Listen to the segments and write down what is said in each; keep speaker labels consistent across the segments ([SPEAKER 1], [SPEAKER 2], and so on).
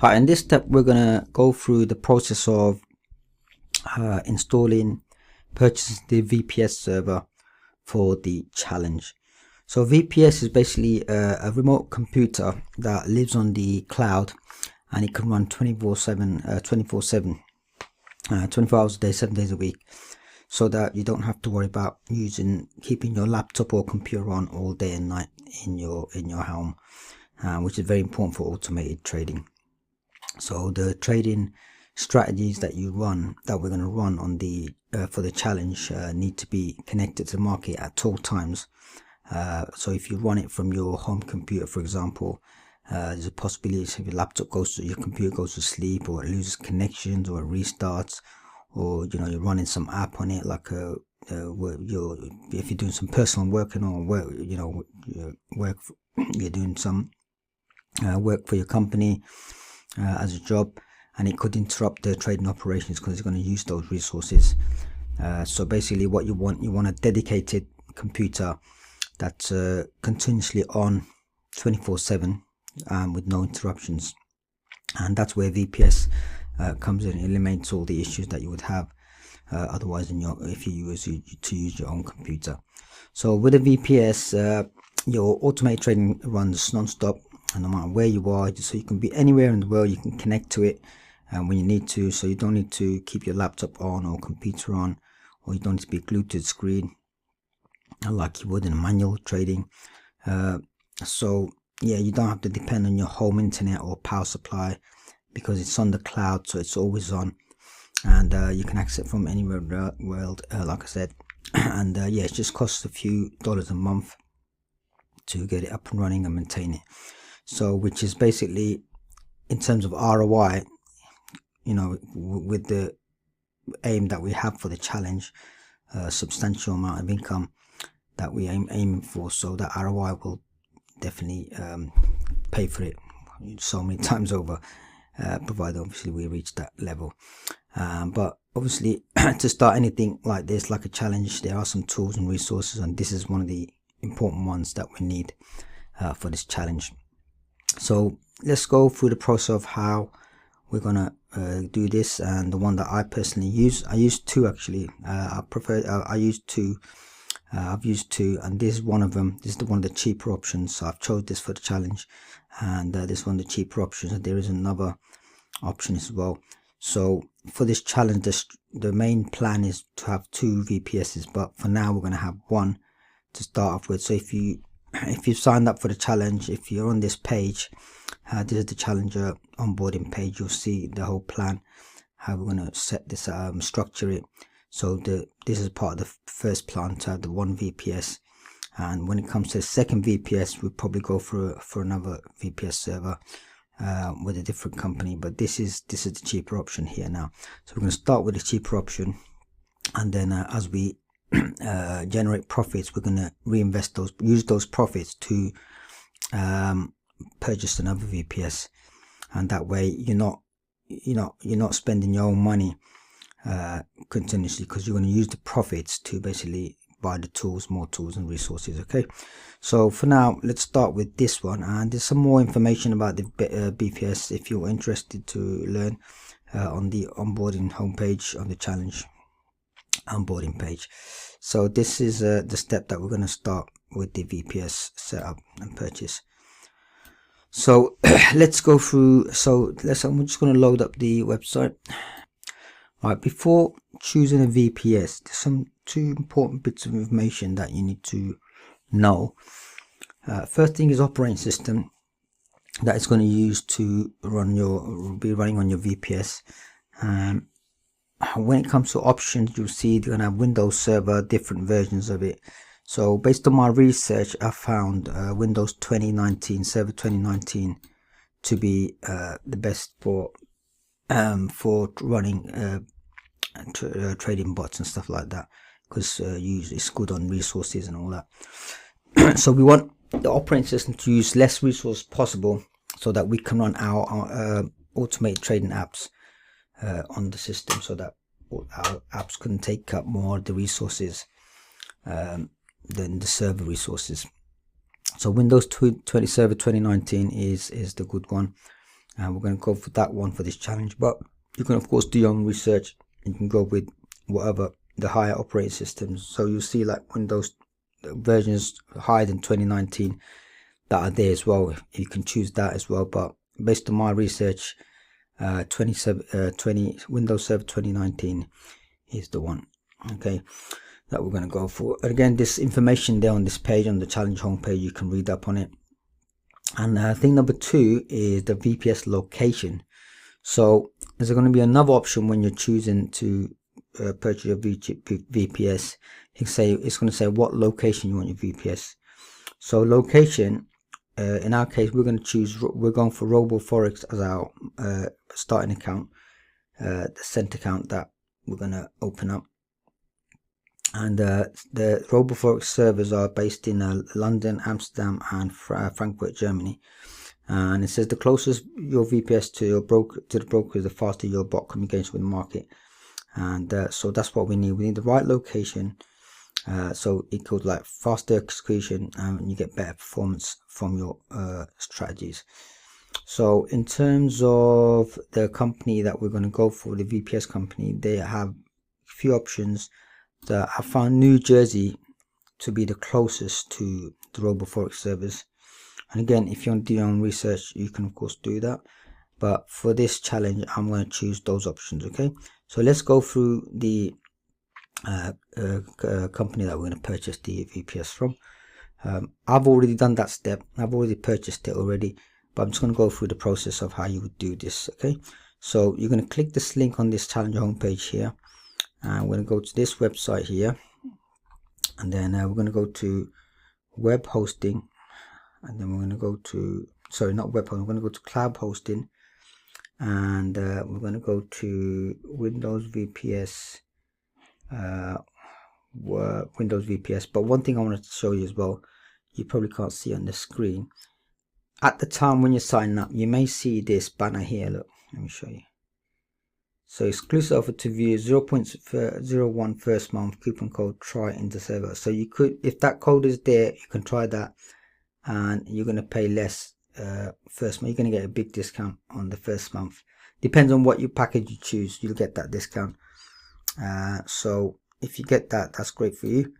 [SPEAKER 1] Hi, in this step we're gonna go through the process of purchasing the VPS server for the challenge. So VPS is basically a remote computer that lives on the cloud, and it can run 24/7, 24 hours a day, 7 days a week, so that you don't have to worry about keeping your laptop or computer on all day and night in your home, which is very important for automated trading. So the trading strategies that we're going to run on the for the challenge need to be connected to the market at all times. So if you run it from your home computer, for example, there's a possibility if your computer goes to sleep, or it loses connections, or it restarts, or you're running some app on it, like if you're doing some personal work or you're doing some work for your company as a job, and it could interrupt the trading operations because it's going to use those resources. So basically what you want a dedicated computer that's continuously on 24/7 with no interruptions, and that's where VPS comes in. It eliminates all the issues that you would have otherwise if you use your own computer. So with a VPS, your automated trading runs non-stop, and no matter where you are, so you can be anywhere in the world, you can connect to it when you need to. So you don't need to keep your laptop on or computer on, or you don't need to be glued to the screen like you would in manual trading. So yeah, you don't have to depend on your home internet or power supply, because it's on the cloud, so it's always on, and you can access it from anywhere in the world, like I said. And yeah, it just costs a few dollars a month to get it up and running and maintain it. So which is basically, in terms of ROI, with the aim that we have for the challenge, substantial amount of income that we aiming for, so that ROI will definitely pay for it so many times over, provided obviously we reach that level. But obviously to start anything like this, like a challenge, there are some tools and resources, and this is one of the important ones that we need for this challenge. So let's go through the process of how we're gonna do this. And the one that I personally use, I use two actually. I've used two, and this is one of them. This is one of the cheaper options, so I've chose this for the challenge, and this is one of the cheaper options, and there is another option as well. So for this challenge, the main plan is to have two VPSs, but for now we're going to have one to start off with. So if you've signed up for the challenge, if you're on this page, this is the challenger onboarding page, you'll see the whole plan, how we're going to set this, structure it. So this is part of the first plan, to have the one VPS, and when it comes to the second VPS, we'll probably go for another VPS server with a different company, but this is the cheaper option here now. So we're going to start with the cheaper option, and then as we generate profits, we're going to use those profits to purchase another VPS, and that way you're not spending your own money continuously, because you're going to use the profits to basically buy the more tools and resources. Okay, so for now let's start with this one, and there's some more information about the VPS if you're interested to learn on the onboarding homepage on the challenge onboarding page. So this is the step that we're going to start with the VPS setup and purchase. So let's go through. I'm just going to load up the website. All right, before choosing a VPS, there's two important bits of information that you need to know. First thing is operating system that it's going to use to be running on your VPS. When it comes to options, you'll see they're going to have Windows Server, different versions of it. So based on my research, I found Windows 2019, Server 2019 to be the best for running trading bots and stuff like that, because it's good on resources and all that. So we want the operating system to use less resource possible, so that we can run our automated trading apps on the system, so that our apps can take up more of the resources than the server resources. So Windows 20 Server 2019 is the good one. and we're going to go for that one for this challenge. But you can of course do your own research. You can go with whatever the higher operating systems. So you'll see like Windows versions higher than 2019 that are there as well. You can choose that as well, but based on my research, Windows Server 2019 is the one, okay, that we're going to go for. And again, this information there on this page, on the challenge homepage, you can read up on it. And thing number 2 is the VPS location. So there's going to be another option when you're choosing to purchase your VPS. It's going to say what location you want your VPS. So location, in our case, we're going for Robo Forex as our starting account, the center account that we're going to open up. And the Robo Forex servers are based in London, Amsterdam, and Frankfurt, Germany. And it says the closest your VPS to the broker, the faster your bot communication with the market. And so that's what we need. We need the right location. So it could like faster execution, and you get better performance from your strategies. So in terms of the company that we're going to go for, the VPS company, they have a few options. That I found New Jersey to be the closest to the Robo Forex servers. And again, if you want to do your own research, you can of course do that. But for this challenge, I'm going to choose those options. Okay, so let's go through the company that we're going to purchase the VPS from. I've already done that step. I've already purchased it already, but I'm just going to go through the process of how you would do this. Okay, so you're going to click this link on this challenge homepage here, and we're going to go to this website here, and then we're going to go to web hosting, and then we're going to go to, sorry, not web hosting, we're going to go to cloud hosting, and we're going to go to Windows VPS, Windows VPS. But one thing I wanted to show you as well, you probably can't see on the screen, at the time when you're signing up, you may see this banner here. Look, let me show you. So exclusive offer to view 0.01 first month coupon code, try in the server. So you could, if that code is there, you can try that, and you're going to pay less first month. You're going to get a big discount on the first month. Depends on what your package you choose, you'll get that discount. So if you get that, that's great for you.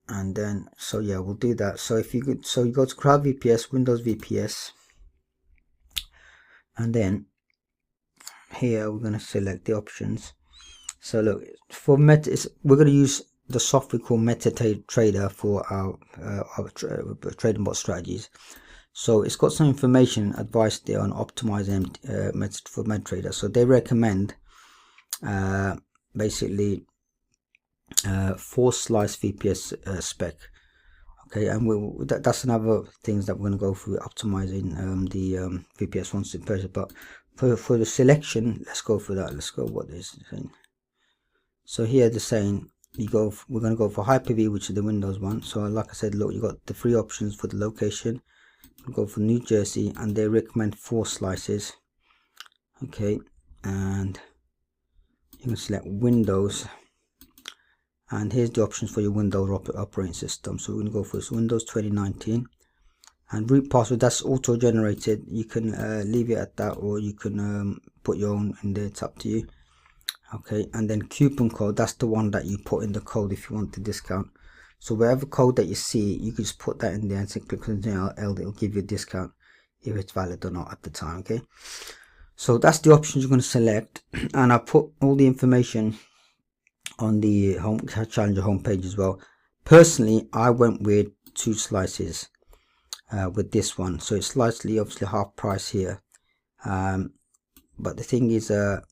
[SPEAKER 1] And then, so yeah, we'll do that. So if you could, so you go to Cloud VPS, Windows VPS, and then here we're going to select the options. So look, for we're going to use the software called MetaTrader for our trading bot strategies. So it's got some information, advice there on optimizing for MetaTrader. So they recommend basically 4 slice VPS spec. Okay, and that's another things that we're going to go through, optimizing the VPS once it's purchased. But for the selection, let's go for that. Let's go what is the saying. So here they're saying we're going to go for Hyper-V, which is the Windows one. So like I said, look, you got the 3 options for the location. Go for New Jersey, and they recommend 4 slices. Okay, and you can select Windows, and here's the options for your Windows operating system. So we're going to go for this Windows 2019, and root password, that's auto generated. You can leave it at that, or you can put your own in there, it's up to you. Okay, and then coupon code, that's the one that you put in the code if you want the discount. So whatever code that you see, you can just put that in there and say click continue, it'll give you a discount if it's valid or not at the time. Okay, so that's the options you're going to select, and I put all the information on the Challenger homepage as well. Personally, I went with 2 slices with this one, so it's slightly obviously half price here, but the thing is that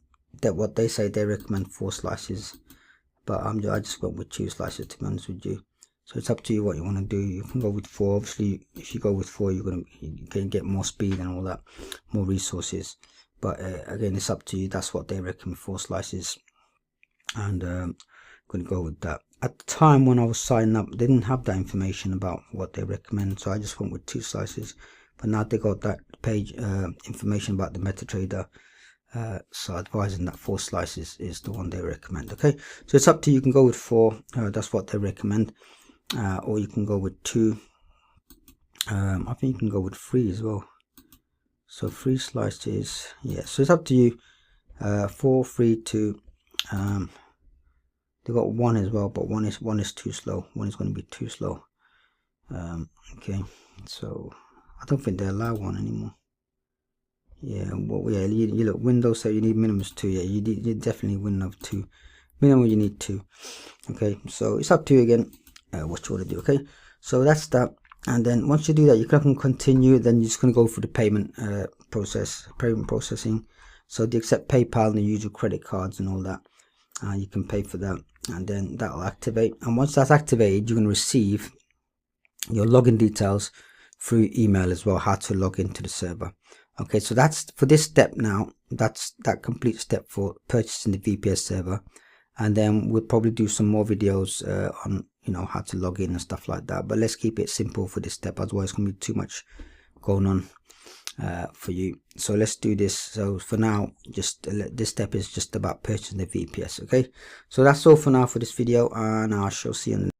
[SPEAKER 1] what they say, they recommend 4 slices, but I just went with 2 slices, to be honest with you. So it's up to you what you want to do. You can go with 4. Obviously, if you go with 4, you can get more speed and all that, more resources. But again, it's up to you. That's what they recommend, 4 slices. And I'm going to go with that. At the time when I was signing up, they didn't have that information about what they recommend, so I just went with 2 slices. But now they got that page information about the MetaTrader. So advising that 4 slices is the one they recommend. Okay, so it's up to you. You can go with 4, that's what they recommend, or you can go with 2. I think you can go with 3 as well. So 3 slices, yeah, so it's up to you. 4, 3, 2. They got 1 as well, but one is too slow. One is going to be too slow. Okay, so I don't think they allow 1 anymore. Yeah, well, yeah, you look, Windows, so you need minimum 2. Yeah, you definitely Windows 2. Minimum you need 2. Okay, so it's up to you again what you want to do. Okay, so that's that. And then once you do that, you click on continue. Then you're just going to go through the payment payment processing. So they accept PayPal and the usual credit cards and all that. You can pay for that, and then that will activate. And once that's activated, you're going to receive your login details through email as well, how to log into the server. Okay, so that's for this step. Now that's that complete step for purchasing the VPS server, and then we'll probably do some more videos on, you know, how to log in and stuff like that. But let's keep it simple for this step, otherwise it's going to be too much going on for you. So let's do this. So for now, just this step is just about purchasing the VPS. Okay, so that's all for now for this video, and I shall see you in the